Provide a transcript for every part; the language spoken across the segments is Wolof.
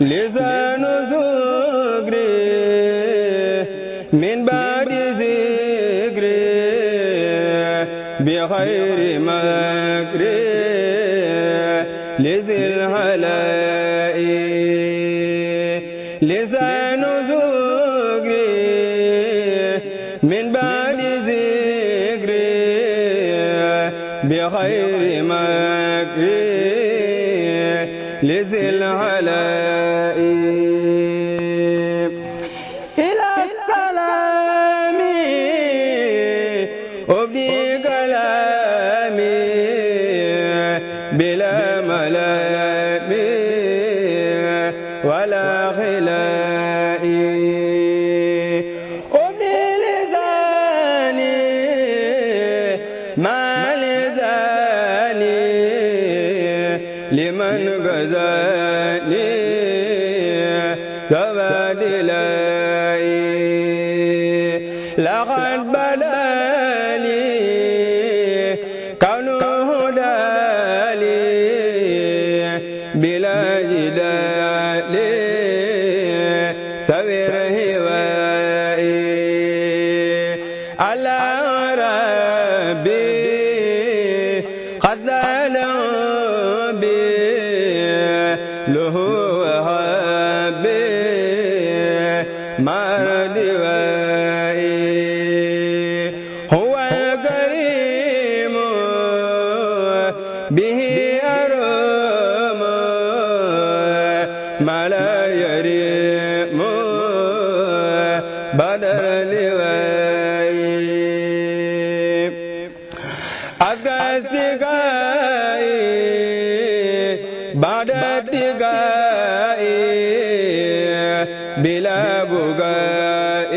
لسان سكري من بعد ذكري بخير مكري لذي الهلاء لسان سكري من بعد ذكري بخير مكري لذي الهلاء إلى السلام أبدي كلامي بلا ملام ولا خلاء أبدي لساني ما لساني لمن غزاني تبادلي لقد بلالي كونه دالي بلا جدال سوير هوائي على ربي قد له وهابي مردوائي هو الكريم به أرم ما لا يريم بدر لوائي أكستكائي بعد اتقائي بلا بقاء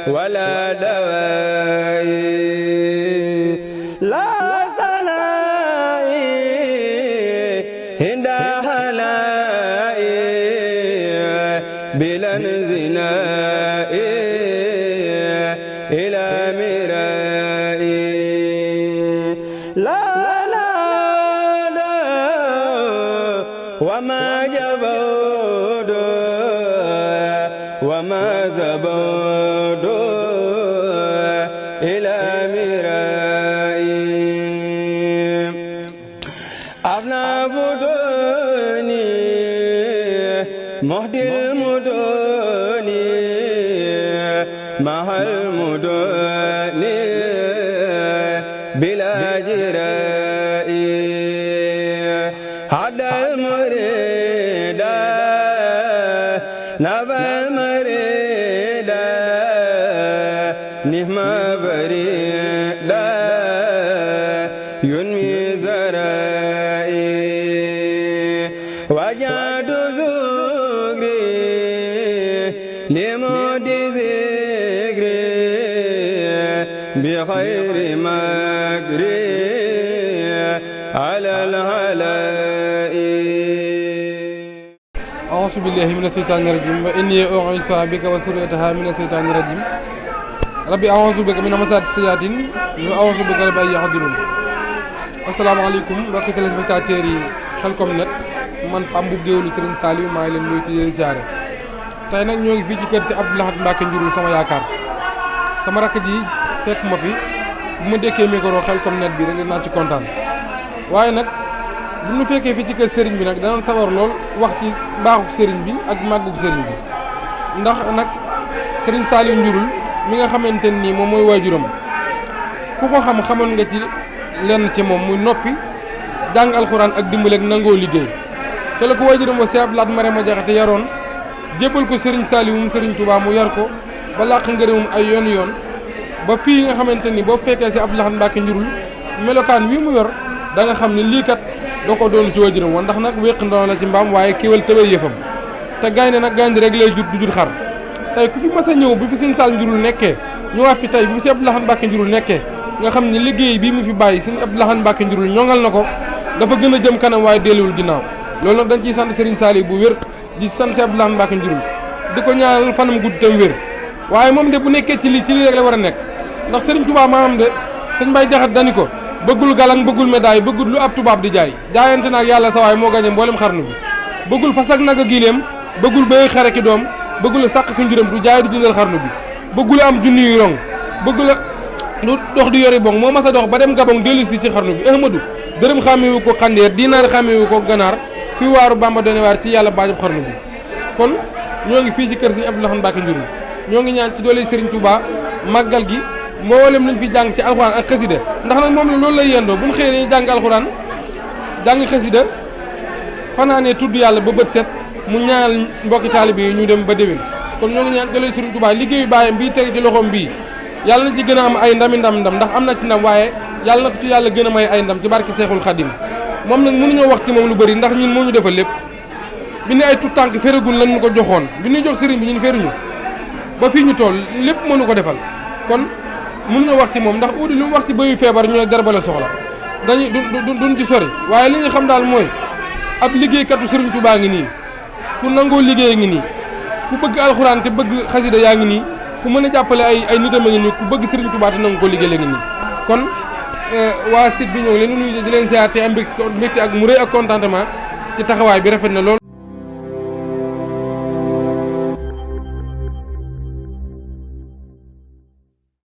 ولا دواء لا تنائي عند هلائي بلا انزناء إلى مرائي لا وما جبود وما زبود إلى مرائي أفنى بدوني مهدي المدوني مع المدوني بلا جرائي هذا المريد نبى المريد نهم بريد ينمي ذرائي وجاد زغري لمود ذكري بخير مكري على الهلاء أعوذ بالله من الشيطان الرجيم وإني أعيذها بك وذريتها من الشيطان الرجيم ربي أعوذ بك من همزات الشياطين وأعوذ بك رب أن يحضرون السلام عليكم mbokki téléspectateurs yi Khelcom Net man Pape Mboup géwélu Serigne Saliou maa ngi leen nuyu ci leen siyaare tey nag ñoo ngi fii ci kër si Abdou Lahad Mbacké Njurul sama yaakaar sama rakk ji fekk ma fi bu ma dékkee micro Khelcom Net bi rek dinaa ci kontaan waaye nag bu ñu fekkee fii ci kër sëriñ bi nag danañ sawar lool wax ci mbaaxuk sëriñ bi ak màgguk sëriñ bi ndax nag Serigne Saliou Njurul mi nga xamante nii moom mooy waajuram ku ko xamoon nga ci lenn ci moom muy noppi jàng alxuraan ak dimbali ak nangoo liggéey te la ko waajuram wa Cheikh Abdou Lahad Marema Jaxate yaroon jébbal ko Serigne Saliou mu Serigne Touba mu yar ko ba làq ngërëmum ay yoon ba fii nga xamante ni boo fekkee si Abdou Lahad Mbacké Njurul melokaan wi mu yor da nga xam ne lii kat doo ko doon ci waajuram woon ndax nag wéq ndoon la ci mbaam waaye kéwal tëbay yëfam te gaynde nag gaynde rek lay jur du jur xar tey ku fi mas a ñëw bi fi Serigne Saliou Njurul nekkee ñëwaat fi tey bi fi si Abdou Lahad Mbacké Njurul nekkee nga xam ni liggéey bii mu fi bàyyi Serigne Abdou Lahad Mbacké Njurul ñoŋal na ko dafa gën a jëm kanam waaye delluwul ginnaaw loolu nag dañ ciy sant Serigne Saliou bu wér di sant si Abdou Lahad Mbacké Njurul di ko ñaanal fanam gudd tam wér waaye moom de bu nekkee ci lii rek la war a nekk ndax Serigne Touba maamam de sëñ Baye Jaxate dani ko bëggul galang bëggul médaille bëggul lu ab tubaab di jaay jaayante naag yàlla sa waay moo gañe mboolem xarnu bi bëggul fas ak nag a gileem bëggul béy xare ki doom bëggul a sàq ki njuram du jaay du jëndal xarnu bi bëggul a am junni yu rong bëggul a du dox di yori bong moo mas a dox ba dem Gabon dellu si ci xarnu bi Ahmadou dërëm xàmmewu ko xandeer dinaar xàmmewu ko ganaar kuy waaru Bamba doone waar ci yàlla baajub xarnu bi kon ñoo ngi fii ci kër Serigne Abdou Lahad Mbacké Njurul ñoo ngi ñaan ci doole Serigne Touba màggal gi mboolem lañ fi jàng ci alxuraan ak xasida ndax nag moom la loolu lay yendoo bu ñu xëyee dañuy jàng alxuraan jàng xasida fanaanee tudd yàlla ba bët set mu ñaanal mbokki taalibe yi ñu dem ba déwén kon ñoo ngi ñaan doole Serigne Touba liggéeyu baayam bii teg ci loxoom bii yàlla na ci gën a am ay ndam ndax am na ci ndam waaye yàlla na ko ci yàlla gën a may ay ndam ci barki Seexul Xadim moom nag mënuñoo wax ci moom lu bëri ndax ñun moo ñu defal lépp bi ne ay tout tànk féregun lañ ñu ko joxoon bi ñuy jox sëriñ bi ñun féruñu ba fii ñu toll lépp mënu ko defal kon mënuñoo wax ci moom ndax uudi lu mu wax ci bëyu feebar ñu ne garba la soxla dañu duñ ci sori waaye li ñu xam daal mooy ab liggéeykatu Sëriñ Tuubaa ngi nii ku nangoo liggéey ngi nii ku bëgg alxuraan te bëgg xasida yaa ngi nii ku mën a jàppale ay nitam a ngi nii ku bëgg Sëriñ Tuubaa te nangu ko liggéey la ngi nii kon waa site bi ñoo ngi leen nuyu di leen ziar te am mbégte ak mu rëy ak contentement ci taxawaay bi rafet na lool